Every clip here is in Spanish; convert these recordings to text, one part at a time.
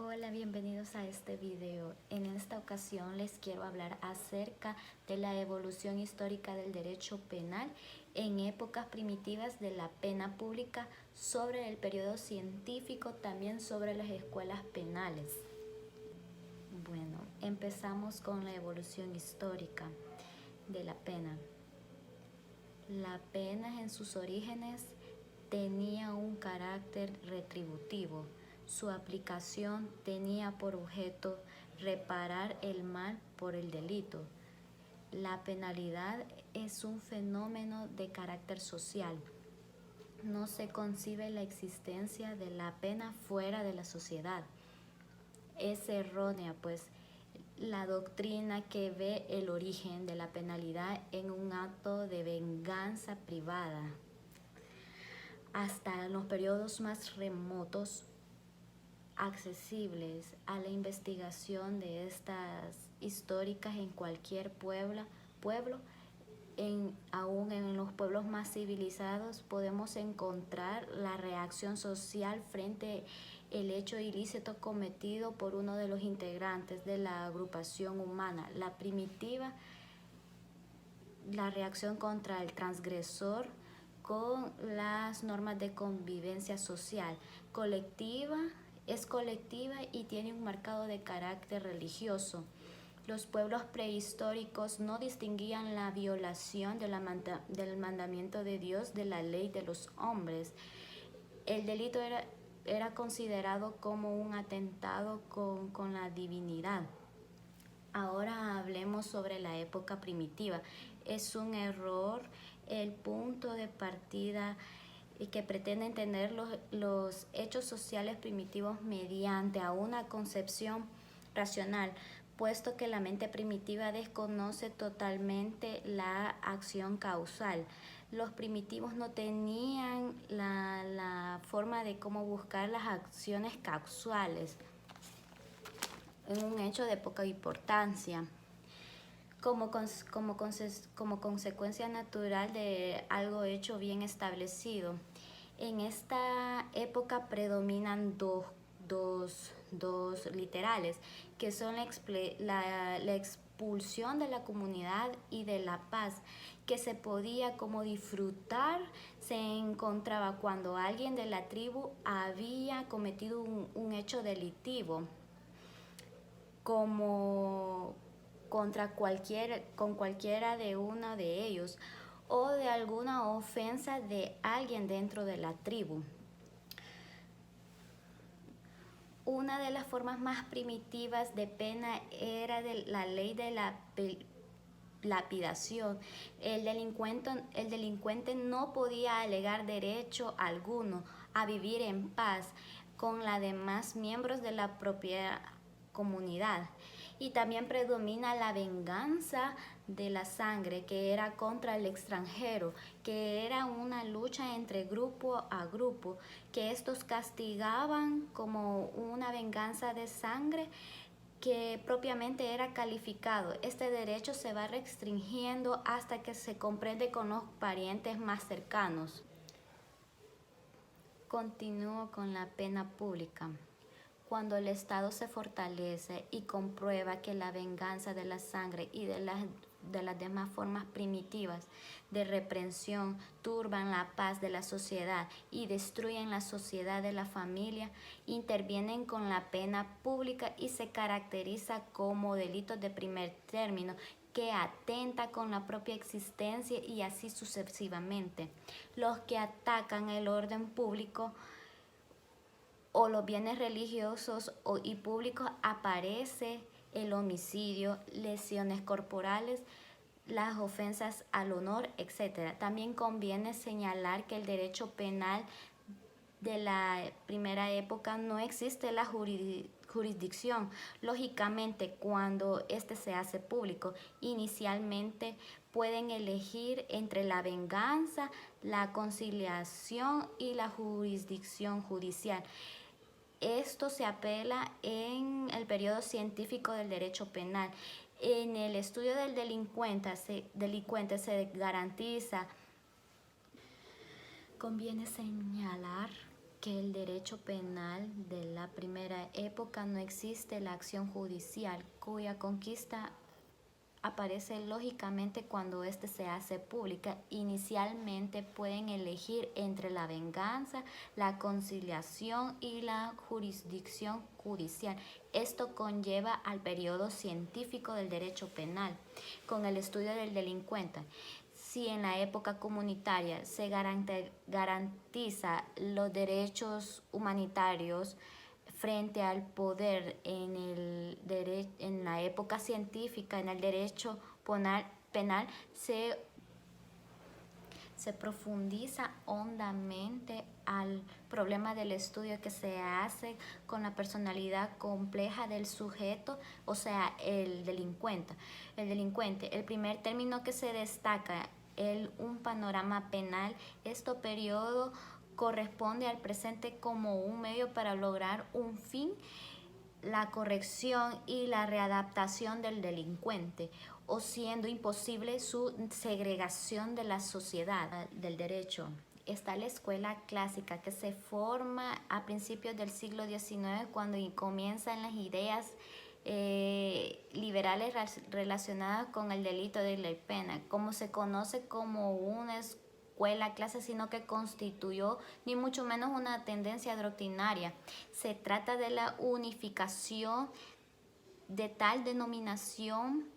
Hola, bienvenidos a este video. En esta ocasión les quiero hablar acerca de la evolución histórica del derecho penal en épocas primitivas de la pena pública, sobre el periodo científico, también sobre las escuelas penales. Bueno, empezamos con la evolución histórica de la pena. La pena en sus orígenes tenía un carácter retributivo. Su aplicación tenía por objeto reparar el mal por el delito. La penalidad es un fenómeno de carácter social. No se concibe la existencia de la pena fuera de la sociedad. Es errónea, pues, la doctrina que ve el origen de la penalidad en un acto de venganza privada. Hasta los periodos más remotos, accesibles a la investigación de estas históricas en cualquier pueblo, aún en los pueblos más civilizados, podemos encontrar la reacción social frente al hecho ilícito cometido por uno de los integrantes de la agrupación humana. La primitiva, la reacción contra el transgresor con las normas de convivencia social es colectiva y tiene un marcado de carácter religioso. Los pueblos prehistóricos no distinguían la violación del mandamiento de Dios de la ley de los hombres. El delito era considerado como un atentado con la divinidad. Ahora hablemos sobre la época primitiva. Es un error el punto de partida que pretende entender los hechos sociales primitivos mediante a una concepción racional, puesto que la mente primitiva desconoce totalmente la acción causal. Los primitivos no tenían la forma de cómo buscar las acciones causales en un hecho de poca importancia, como consecuencia natural de algo hecho bien establecido. En esta época predominan dos literales, que son la expulsión de la comunidad y de la paz que se podía como disfrutar se encontraba cuando alguien de la tribu había cometido un hecho delictivo, como con cualquiera de uno de ellos, o de alguna ofensa de alguien dentro de la tribu. Una de las formas más primitivas de pena era la ley de la lapidación. El delincuente no podía alegar derecho alguno a vivir en paz con los demás miembros de la propia comunidad. Y también predomina la venganza de la sangre, que era contra el extranjero, que era una lucha entre grupo a grupo, que estos castigaban como una venganza de sangre que propiamente era calificado. Este derecho se va restringiendo hasta que se comprende con los parientes más cercanos. Continúo con la pena pública. Cuando el Estado se fortalece y comprueba que la venganza de la sangre y de las demás formas primitivas de represión turban la paz de la sociedad y destruyen la sociedad de la familia, intervienen con la pena pública y se caracteriza como delitos de primer término que atenta con la propia existencia y así sucesivamente. Los que atacan el orden público o los bienes religiosos y públicos aparece el homicidio, lesiones corporales, las ofensas al honor, etc. También conviene señalar que el derecho penal de la primera época no existe la jurisdicción. Lógicamente, cuando este se hace público, inicialmente pueden elegir entre la venganza, la conciliación y la jurisdicción judicial. Esto se apela en el periodo científico del derecho penal. En el estudio del delincuente se garantiza. Conviene señalar que el derecho penal de la primera época no existe la acción judicial, cuya conquista aparece lógicamente cuando éste se hace pública. Inicialmente pueden elegir entre la venganza, la conciliación y la jurisdicción judicial. Esto conlleva al periodo científico del derecho penal, con el estudio del delincuente. Si en la época comunitaria se garantiza los derechos humanitarios frente al poder en la época científica, en el derecho penal se profundiza hondamente al problema del estudio que se hace con la personalidad compleja del sujeto, o sea, el delincuente. El primer término que se destaca, un panorama penal, este periodo corresponde al presente como un medio para lograr un fin, la corrección y la readaptación del delincuente, o siendo imposible su segregación de la sociedad del derecho. Está la escuela clásica que se forma a principios del siglo XIX, cuando comienzan las ideas liberales relacionadas con el delito de la pena, como se conoce como una escuela clase, sino que constituyó ni mucho menos una tendencia doctrinaria. Se trata de la unificación de tal denominación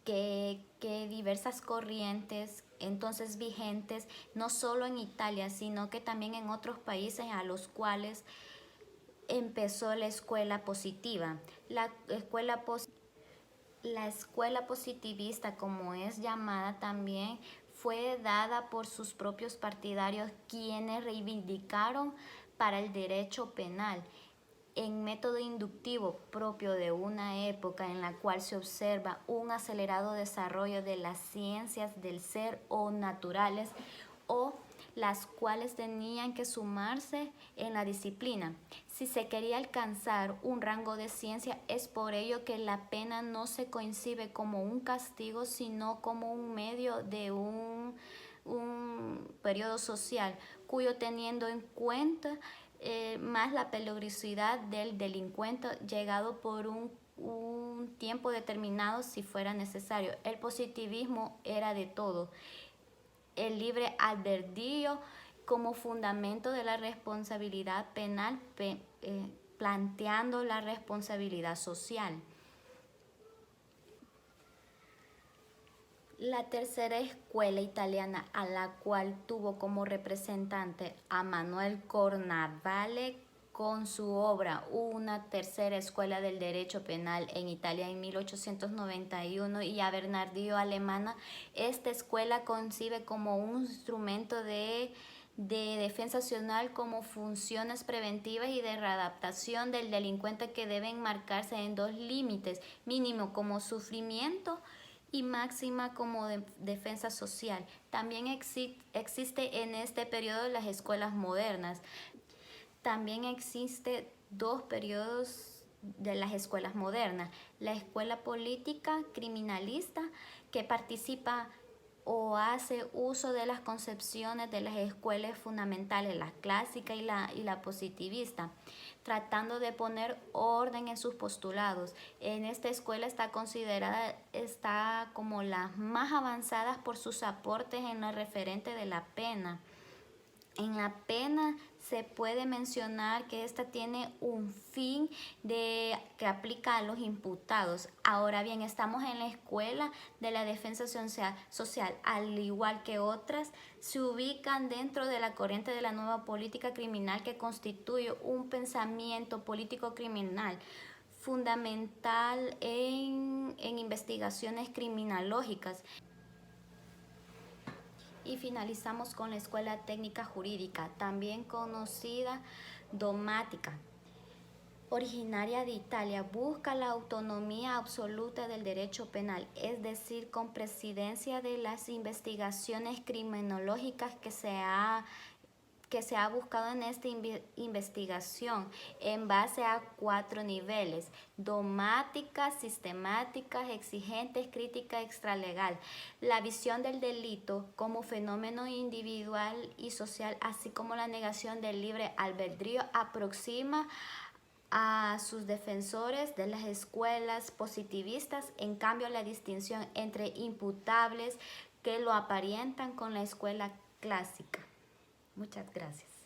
que diversas corrientes entonces vigentes, no solo en Italia, sino que también en otros países a los cuales empezó la escuela positiva. La escuela positivista, como es llamada también, fue dada por sus propios partidarios, quienes reivindicaron para el derecho penal en método inductivo propio de una época en la cual se observa un acelerado desarrollo de las ciencias del ser o naturales, o las cuales tenían que sumarse en la disciplina. Si se quería alcanzar un rango de ciencia, es por ello que la pena no se concibe como un castigo, sino como un medio de un periodo social, cuyo, teniendo en cuenta más la peligrosidad del delincuente, llegado por un tiempo determinado si fuera necesario. El positivismo era de todo. El libre albedrío como fundamento de la responsabilidad penal, planteando la responsabilidad social. La tercera escuela italiana, a la cual tuvo como representante a Manuel Cornavale con su obra Una tercera escuela del derecho penal en Italia en 1891, y a Bernardino Alemana, esta escuela concibe como un instrumento de defensa nacional, como funciones preventivas y de readaptación del delincuente, que deben marcarse en dos límites: mínimo como sufrimiento y máxima como defensa social. También existe en este periodo las escuelas modernas. También existe dos periodos de las escuelas modernas: la escuela política criminalista, que participa o hace uso de las concepciones de las escuelas fundamentales, la clásica y la positivista, tratando de poner orden en sus postulados. En esta escuela está como las más avanzadas por sus aportes en lo referente de la pena. En la pena se puede mencionar que esta tiene un fin que aplica a los imputados. Ahora bien, estamos en la escuela de la defensa social, al igual que otras, se ubican dentro de la corriente de la nueva política criminal, que constituye un pensamiento político criminal fundamental en investigaciones criminológicas. Y finalizamos con la Escuela Técnica Jurídica, también conocida dogmática, originaria de Italia. Busca la autonomía absoluta del derecho penal, es decir, con presidencia de las investigaciones criminológicas que se ha que se ha buscado en esta investigación en base a 4 niveles: dogmática, sistemática, exigente, crítica, extralegal. La visión del delito como fenómeno individual y social, así como la negación del libre albedrío, aproxima a sus defensores de las escuelas positivistas. En cambio, la distinción entre imputables que lo aparentan con la escuela clásica. Muchas gracias.